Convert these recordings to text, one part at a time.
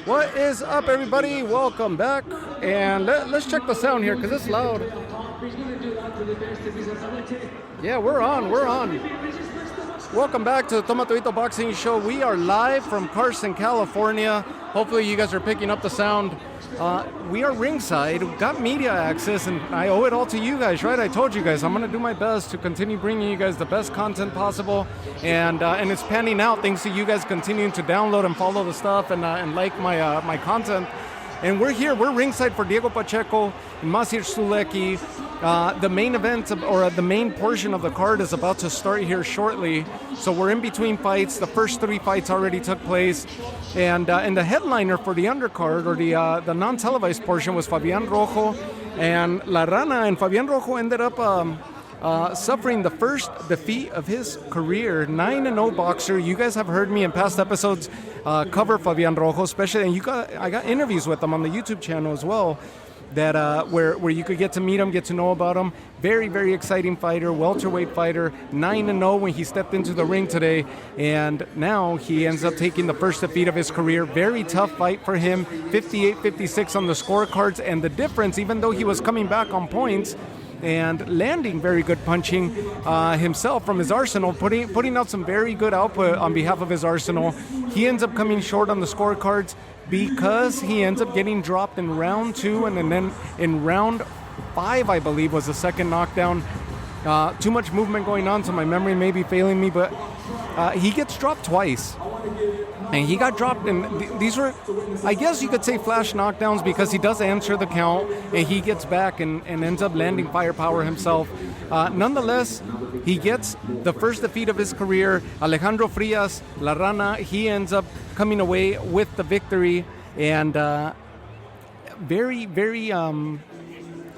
What is up, everybody? Welcome back. And let's check the sound here because it's loud. Yeah, we're on. Welcome back to the Tomatoito Boxing Show. We are live from Carson, California. Hopefully you guys are picking up the sound. We are ringside. We've got media access, and I owe it all to you guys, right? I told you guys I'm going to do my best to continue bringing you guys the best content possible, and it's panning out thanks to you guys continuing to download and follow the stuff and like my content. And we're here. We're ringside for Diego Pacheco and Masir Sulecki. The main event, or the main portion of the card, is about to start here shortly. So we're in between fights. The first 3 fights already took place. And the headliner for the undercard, or the non-televised portion, was Fabian Rojo and La Rana. And Fabian Rojo ended up suffering the first defeat of his career. 9-0 boxer. You guys have heard me in past episodes cover Fabian Rojo, especially, and I got interviews with him on the YouTube channel as well. That where you could get to meet him, get to know about him. Very, very exciting fighter, welterweight fighter, 9-0 when he stepped into the ring today, and now he ends up taking the first defeat of his career. Very tough fight for him, 58-56 on the scorecards, and the difference, even though he was coming back on points and landing very good punching himself from his arsenal, putting out some very good output on behalf of his arsenal, he ends up coming short on the scorecards because he ends up getting dropped in round 2, and then in round 5, I believe, was the second knockdown. Too much movement going on, so my memory may be failing me, but he gets dropped twice. And he got dropped, and these were, I guess you could say, flash knockdowns, because he does answer the count, and he gets back and ends up landing firepower himself. Nonetheless, he gets the first defeat of his career. Alejandro Frias, La Rana, he ends up coming away with the victory, and very, very,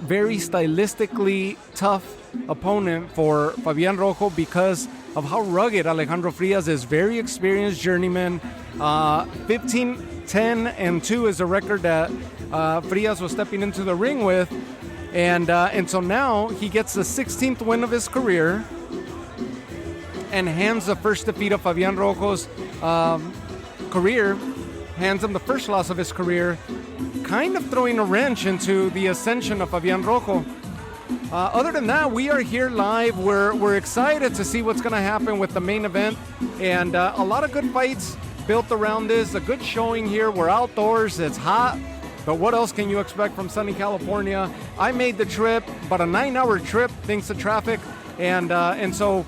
very stylistically tough opponent for Fabian Rojo because of how rugged Alejandro Frias is. Very experienced journeyman. 15-10-2 is the record that Frias was stepping into the ring with, and so now he gets the 16th win of his career and hands the first defeat of Fabian Rojo's career, hands him the first loss of his career, kind of throwing a wrench into the ascension of Fabian Rojo. Other than that, we are here live. We're excited to see what's going to happen with the main event, and a lot of good fights built around this. A good showing here. We're outdoors. It's hot, but what else can you expect from sunny California? I made the trip, about a 9-hour trip thanks to traffic, and so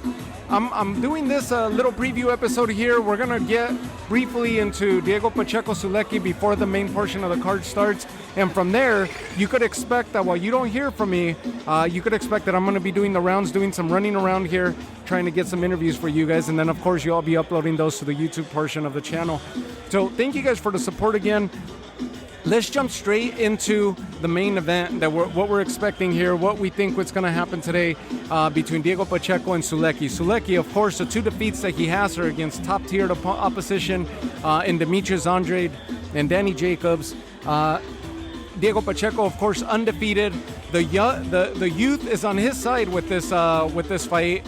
I'm doing this little preview episode here. We're going to get briefly into Diego Pacheco Sulecki before the main portion of the card starts. And from there, you could expect that while you don't hear from me, you could expect that I'm going to be doing the rounds, doing some running around here, trying to get some interviews for you guys. And then, of course, you'll all be uploading those to the YouTube portion of the channel. So thank you guys for the support again. Let's jump straight into the main event, what we're expecting here, what we think what's going to happen today between Diego Pacheco and Sulecki. Sulecki, of course, the 2 defeats that he has are against top-tiered opposition in Demetrius Andrade and Danny Jacobs. Diego Pacheco, of course, undefeated. The youth is on his side with this fight.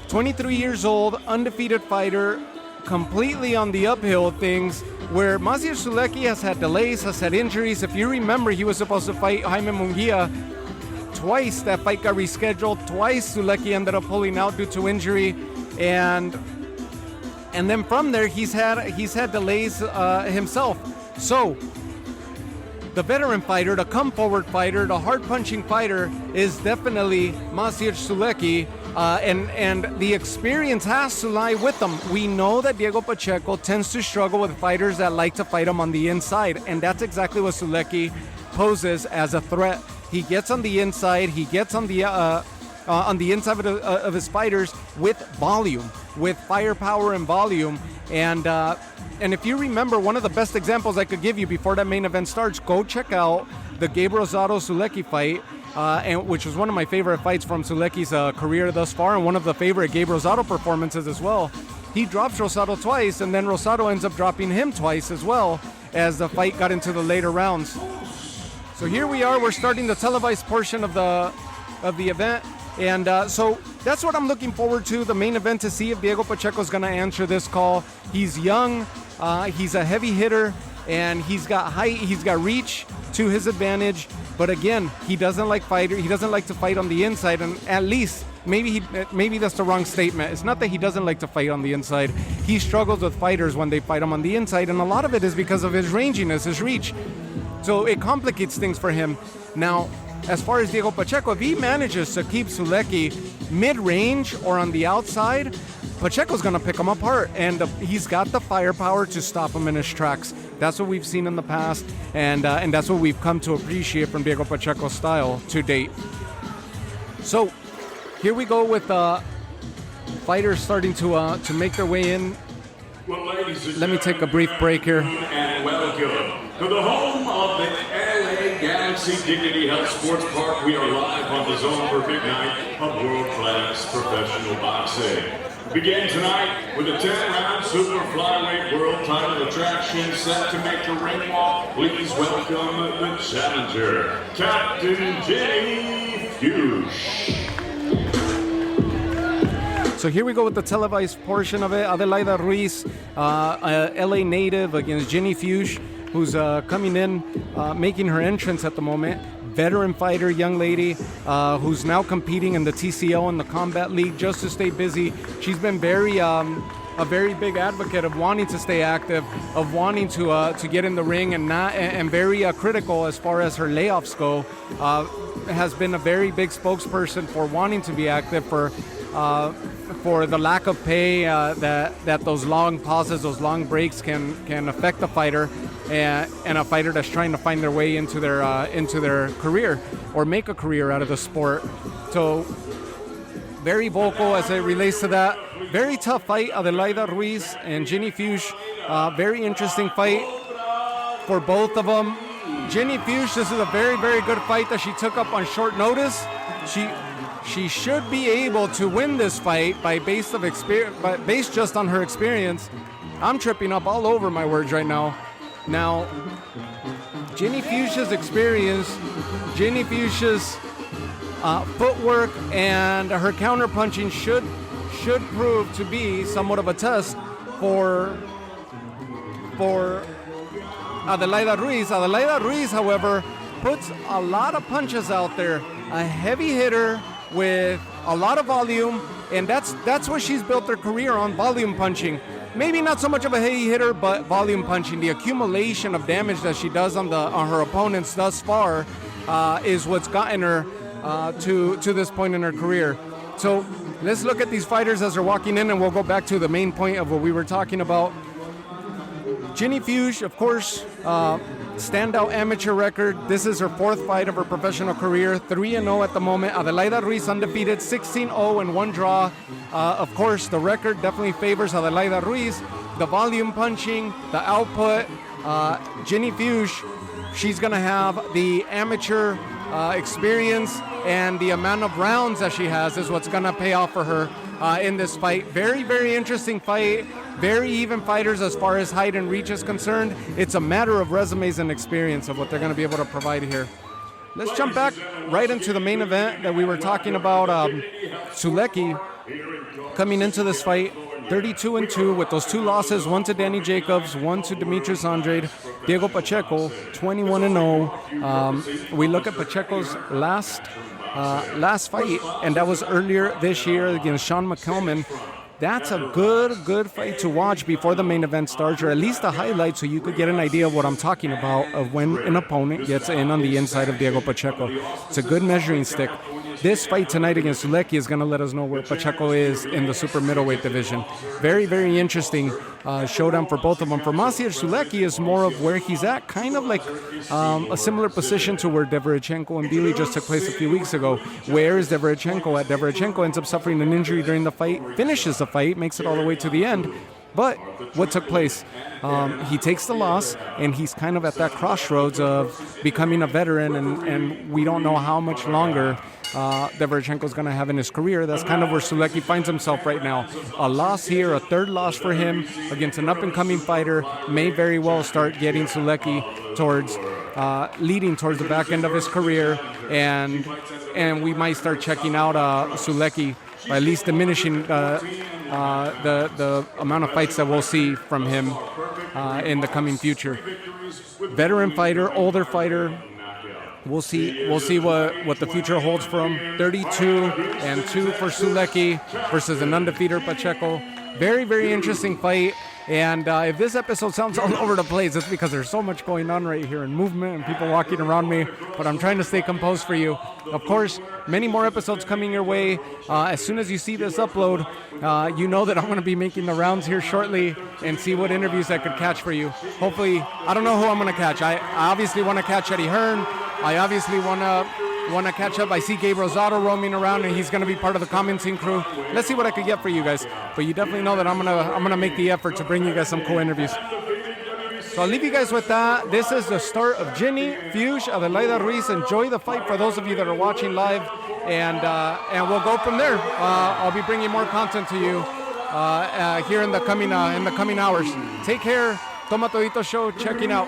23 years old, undefeated fighter, completely on the uphill things, where Masir Sulecki has had delays, has had injuries. If you remember, he was supposed to fight Jaime Munguia twice. That fight got rescheduled. Twice Sulecki ended up pulling out due to injury, and then from there he's had delays himself. So the veteran fighter, the come forward fighter, the hard punching fighter is definitely Masir Sulecki. And the experience has to lie with them. We know that Diego Pacheco tends to struggle with fighters that like to fight him on the inside, and that's exactly what Sulecki poses as a threat. He gets on the inside, he gets on the inside of his fighters with volume, with firepower and volume. And if you remember, one of the best examples I could give you before that main event starts, go check out the Gabe Rosado-Sulecki fight. Which was one of my favorite fights from Sulecki's career thus far, and one of the favorite Gabe Rosado performances as well. He drops Rosado twice, and then Rosado ends up dropping him twice as well as the fight got into the later rounds. So here we are. We're starting the televised portion of the event, And so that's what I'm looking forward to, the main event, to see if Diego Pacheco is going to answer this call. He's young, he's a heavy hitter, and he's got height, he's got reach to his advantage. But again, he doesn't like to fight on the inside, and at least maybe that's the wrong statement. It's not that he doesn't like to fight on the inside. He struggles with fighters when they fight him on the inside, and a lot of it is because of his ranginess, his reach. So it complicates things for him. Now, as far as Diego Pacheco, if he manages to keep Sulecki mid-range or on the outside, Pacheco's going to pick him apart, and he's got the firepower to stop him in his tracks. That's what we've seen in the past, and that's what we've come to appreciate from Diego Pacheco's style to date. So here we go with fighters starting to make their way in. Well, let me take a brief break here. And welcome to the home of the LA Galaxy Dignity Health Sports Park. We are live on the zone for a big night of world-class professional boxing. Begin tonight with a 10-round super flyweight world title attraction set to make the ring walk. Please welcome the challenger, Captain Jenny Fuchs. So here we go with the televised portion of it. Adelaida Ruiz, LA native, against Jenny Fuchs, who's coming in, making her entrance at the moment. Veteran fighter, young lady, who's now competing in the TCO and the Combat League just to stay busy. She's been a very big advocate of wanting to stay active, of wanting to get in the ring, and very critical as far as her layoffs go. Has been a very big spokesperson for wanting to be active, for the lack of pay that those long pauses, those long breaks can affect the fighter, and a fighter that's trying to find their way into their career or make a career out of the sport. So very vocal as it relates to that. Very tough fight, Adelaida Ruiz and Jenny Fuchs. Very interesting fight for both of them. Jenny Fuchs, this is a very, very good fight that she took up on short notice. She should be able to win this fight based just on her experience. I'm tripping up all over my words right now. Now, Jenny Fuchs' experience, Jenny Fuchs' footwork, and her counterpunching should prove to be somewhat of a test for Adelaida Ruiz. Adelaida Ruiz, however, puts a lot of punches out there. A heavy hitter with a lot of volume, and that's what she's built her career on, volume punching. Maybe not so much of a heavy hitter, but volume punching. The accumulation of damage that she does on her opponents thus far is what's gotten her to this point in her career. So let's look at these fighters as they're walking in, and we'll go back to the main point of what we were talking about. Jenny Fuchs, of course, standout amateur record. This is her fourth fight of her professional career, 3-0 at the moment. Adelaida Ruiz undefeated, 16-0 and 1 draw. Of course, the record definitely favors Adelaida Ruiz. The volume punching, the output. Jenny Fuchs, she's going to have the amateur experience, and the amount of rounds that she has is what's going to pay off for her in this fight. Very, very interesting fight. Very even fighters as far as height and reach is concerned. It's a matter of resumes and experience of what they're going to be able to provide here. Let's jump back right into the main event that we were talking about. Sulecki coming into this fight 32-2 with those 2 losses, one to Danny Jacobs, one to Demetrius Andrade. Diego Pacheco 21-0. We look at Pacheco's last fight, and that was earlier this year against Sean McKelman. That's a good fight to watch before the main event starts, or at least a highlight, so you could get an idea of what I'm talking about, of when an opponent gets in on the inside of Diego Pacheco. It's a good measuring stick. This fight tonight against Sulecki is going to let us know where Pacheco is in the super middleweight division. Very, very interesting showdown for both of them. For Maciej Sulecki is more of where he's at, kind of like a similar position to where Deverchenko and Billy just took place a few weeks ago. Where is Deverchenko at? Deverchenko ends up suffering an injury during the fight, finishes the fight, makes it all the way to the end. But what took place? He takes the loss, and he's kind of at that crossroads of becoming a veteran, and we don't know how much longer Deverchenko's going to have in his career. That's kind of where Sulecki finds himself right now. A loss here, a third loss for him against an up-and-coming fighter may very well start getting Sulecki towards leading towards the back end of his career, and we might start checking out Sulecki, or at least diminishing the amount of fights that we'll see from him in the coming future. Veteran fighter, older fighter. We'll see what the future holds for him. 32-2 for Sulecki versus an undefeated Pacheco. Very, very interesting fight. And if this episode sounds all over the place, it's because there's so much going on right here and movement and people walking around me. But I'm trying to stay composed for you. Of course, many more episodes coming your way. As soon as you see this upload, you know that I'm going to be making the rounds here shortly and see what interviews I could catch for you. Hopefully, I don't know who I'm going to catch. I obviously want to catch Eddie Hearn. I obviously want to catch up. I see Gabe Rosado roaming around, and he's going to be part of the commenting crew. Let's see what I could get for you guys. But you definitely know that I'm gonna make the effort to bring you guys some cool interviews. So I'll leave you guys with that. This is the start of Ginny Fuge, Adelaida Ruiz. Enjoy the fight for those of you that are watching live, and we'll go from there. I'll be bringing more content to you here in the coming hours. Take care. Toma Todito Show checking out.